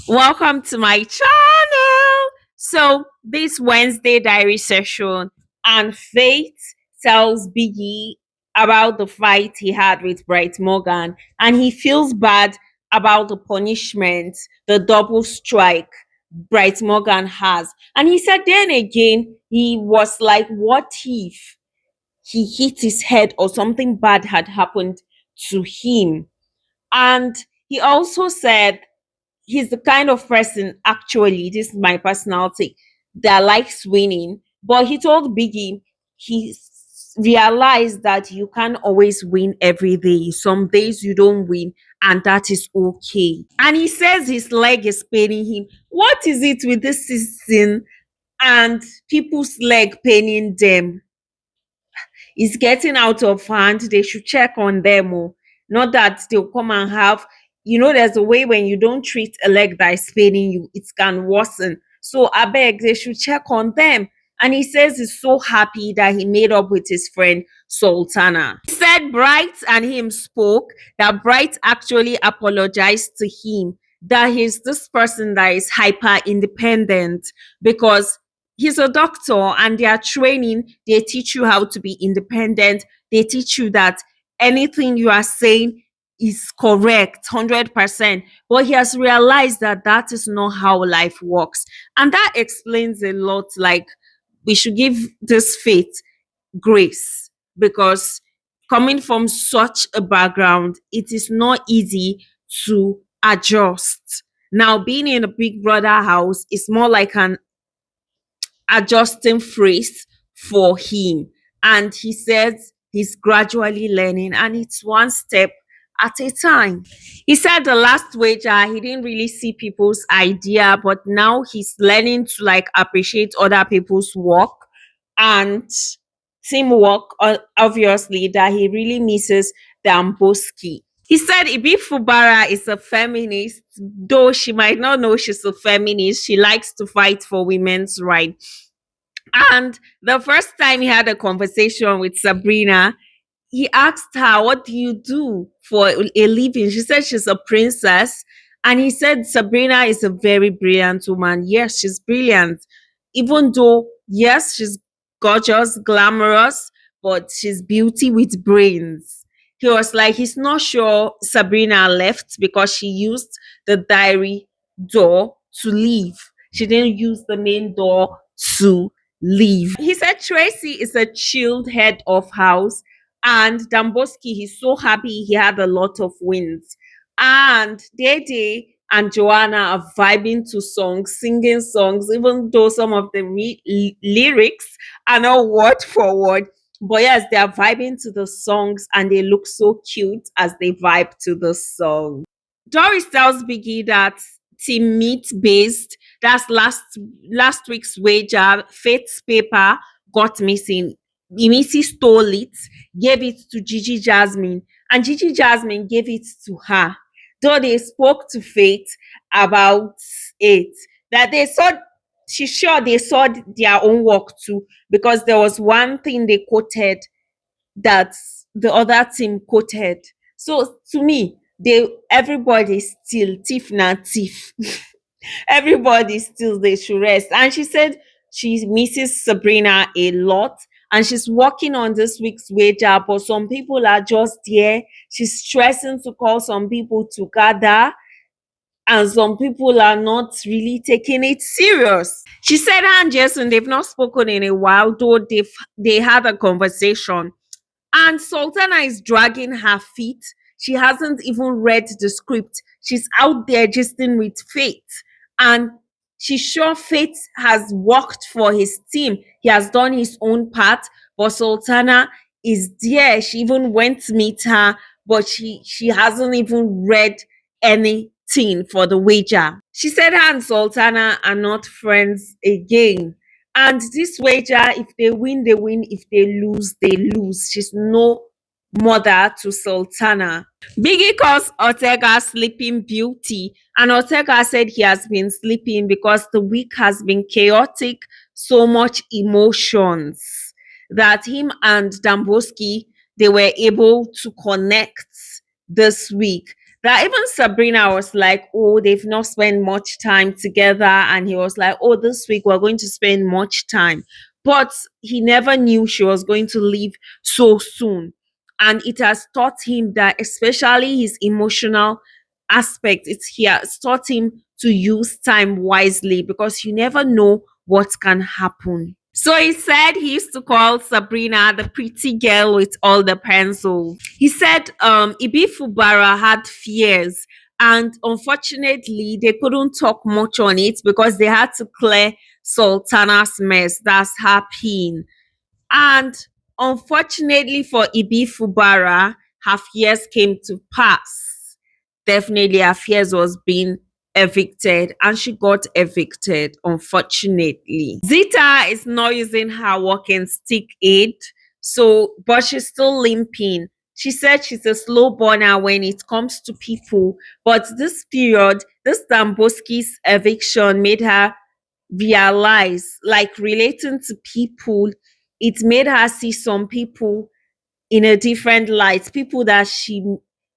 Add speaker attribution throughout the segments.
Speaker 1: Welcome to my channel. So, this Wednesday diary session, and Faith tells Biggie about the fight he had with Bright Morgan, and he feels bad about the punishment, the double strike Bright Morgan has. And he said, then again, he was like, what if he hit his head or something bad had happened to him? And he also said he's the kind of person, actually, this is my personality, that likes winning. But he told Biggie realized that you can't always win every day. Some days you don't win, and that is okay. And he says his leg is paining him. What is it with this season and people's leg paining them? It's getting out of hand. They should check on them. Oh. Not that they'll come and have, there's a way when you don't treat a leg that is paining you, it can worsen. So I beg, they should check on them. And he says he's so happy that he made up with his friend Sultana. He said Bright and him spoke, that Bright actually apologized to him, that he's this person that is hyper independent because he's a doctor and their training, they teach you how to be independent. They teach you that anything you are saying is correct 100%, but he has realized that that is not how life works, and that explains a lot. Like, we should give this faith grace, because coming from such a background, it is not easy to adjust. Now, being in a big brother house is more like an adjusting phrase for him. And he says he's gradually learning, and it's one step at a time. He said the last wager, he didn't really see people's idea, but now he's learning to like appreciate other people's work and teamwork, obviously, that he really misses Damboski. He said Ibi Fubara is a feminist, though she might not know she's a feminist. She likes to fight for women's rights. And the first time he had a conversation with Sabrina, he asked her, what do you do for a living? She said she's a princess. And he said Sabrina is a very brilliant woman. Yes, she's brilliant. Even though, yes, she's gorgeous, glamorous, but she's beauty with brains. He was like, he's not sure Sabrina left because she used the diary door to leave. She didn't use the main door to leave. He said Tracy is a chilled head of house, and Damboski, he's so happy he had a lot of wins. And Dede and Joanna are vibing to songs, singing songs, even though some of the lyrics are not word for word. But yes, they are vibing to the songs and they look so cute as they vibe to the song. Doris tells Biggie that team meat based, that's last week's wager, Faith's paper got missing. Imisi stole it, gave it to Gigi Jasmine, and Gigi Jasmine gave it to her. Though they spoke to Faith about it, that they saw, she's sure they saw their own work too, because there was one thing they quoted that the other team quoted. So to me, everybody still thief na thief. Everybody still they should rest. And she said she misses Sabrina a lot and she's working on this week's wager, but some people are just there. She's stressing to call some people together, and some people are not really taking it serious. She said her and Jason, they've not spoken in a while, though they had a conversation. And Sultana is dragging her feet. She hasn't even read the script. She's out there gisting with Faith. And she's sure Faith has worked for his team. He has done his own part. But Sultana is there. She even went to meet her, but she hasn't even read anything for the wager. She said her and Sultana are not friends again. And this wager, if they win, they win. If they lose, they lose. She's no mother to Sultana. Biggie calls Ortega sleeping beauty. And Ortega said he has been sleeping because the week has been chaotic, so much emotions, that him and Damboski, they were able to connect this week. That even Sabrina was like, oh, they've not spent much time together. And he was like, oh, this week we're going to spend much time. But he never knew she was going to leave so soon. And it has taught him that, especially his emotional aspect, he has taught him to use time wisely because you never know what can happen. So he said he used to call Sabrina the pretty girl with all the pencils. He said Ibi Fubara had fears, and unfortunately they couldn't talk much on it because they had to clear Sultana's mess. That's her pin. And unfortunately for Ibi Fubara, her fears came to pass. Definitely, her fears was being evicted, and she got evicted, unfortunately. Zita is not using her walking stick aid, so but she's still limping. She said she's a slow burner when it comes to people, but this period, this Damboski's eviction made her realize, like relating to people, it made her see some people in a different light. People that she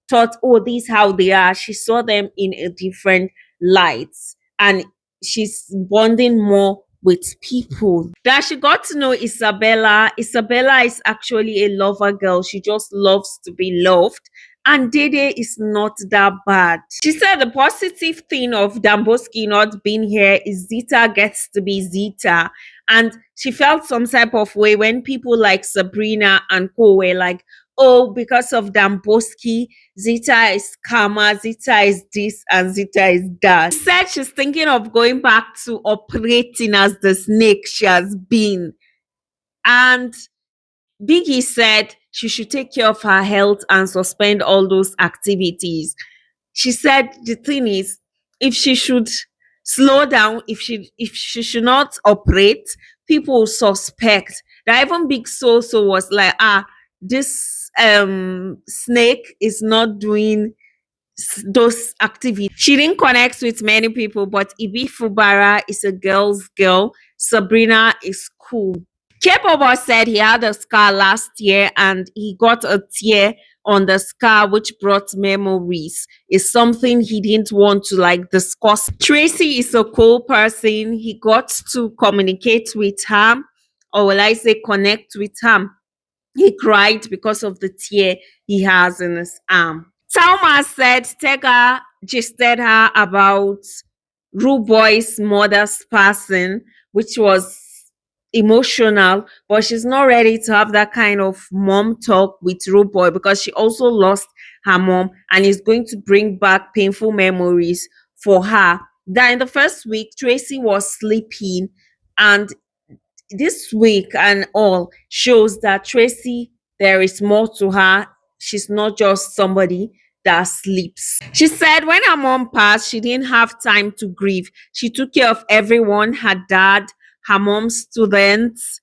Speaker 1: thought, oh, this is how they are. She saw them in a different light. And she's bonding more with people. That she got to know Isabella. Isabella is actually a lover girl. She just loves to be loved. And Dede is not that bad. She said the positive thing of Damboski not being here is Zita gets to be Zita. And she felt some type of way when people like Sabrina and Co were like, oh, because of Damboski, Zita is karma, Zita is this, and Zita is that. She said she's thinking of going back to operating as the snake she has been. And Biggie said she should take care of her health and suspend all those activities. She said the thing is, if she should slow down, if she should not operate, people will suspect. That even Big So was like, this snake is not doing those activities. She didn't connect with many people, but Ibi Fubara is a girl's girl. Sabrina is cool. K-Bobo said he had a scar last year and he got a tear on the scar which brought memories. It's something he didn't want to like discuss. Tracy is a cool person. He got to communicate with her, or will I say connect with her. He cried because of the tear he has in his arm. Talma said Tega gisted her about Rude Boy's mother's passing, which was emotional, but she's not ready to have that kind of mom talk with Rude Boy because she also lost her mom and is going to bring back painful memories for her. That in the first week, Tracy was sleeping, and this week and all shows that Tracy, there is more to her. She's not just somebody that sleeps. She said when her mom passed, she didn't have time to grieve. She took care of everyone, her dad, her mom's students,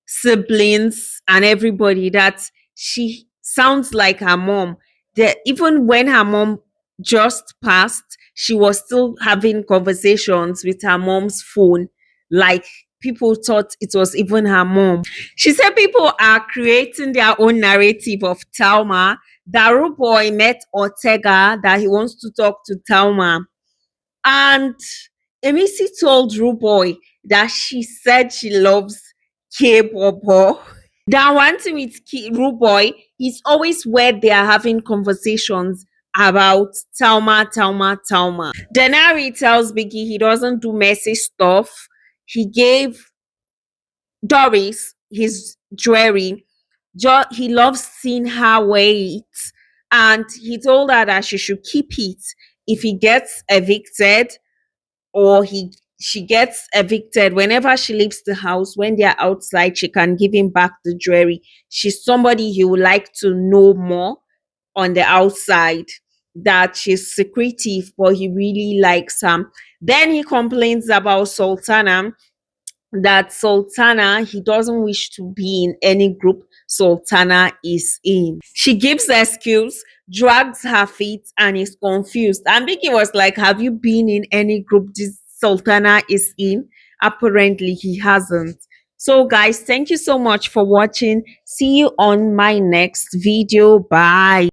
Speaker 1: siblings, and everybody. That she sounds like her mom. That even when her mom just passed, she was still having conversations with her mom's phone, like people thought it was even her mom. She said people are creating their own narrative of Talma. Daru boy met Ortega that he wants to talk to Talma. And Emisi told Ruboy that she said she loves K-Bobo. That one thing with Ruboy, he's always where they are having conversations about Talma. Denari tells Biggie he doesn't do messy stuff. He gave Doris his jewelry. He loves seeing her wear it, and he told her that she should keep it if he gets evicted, or he she gets evicted. Whenever she leaves the house, when they're outside, she can give him back the jewelry. She's somebody he would like to know more on the outside, that she's secretive, but he really likes her. Then he complains about Sultana, that Sultana, he doesn't wish to be in any group Sultana is in. She gives the excuse, drags her feet, and is confused. And Vicky was like, have you been in any group this Sultana is in? Apparently, he hasn't. So, guys, thank you so much for watching. See you on my next video. Bye.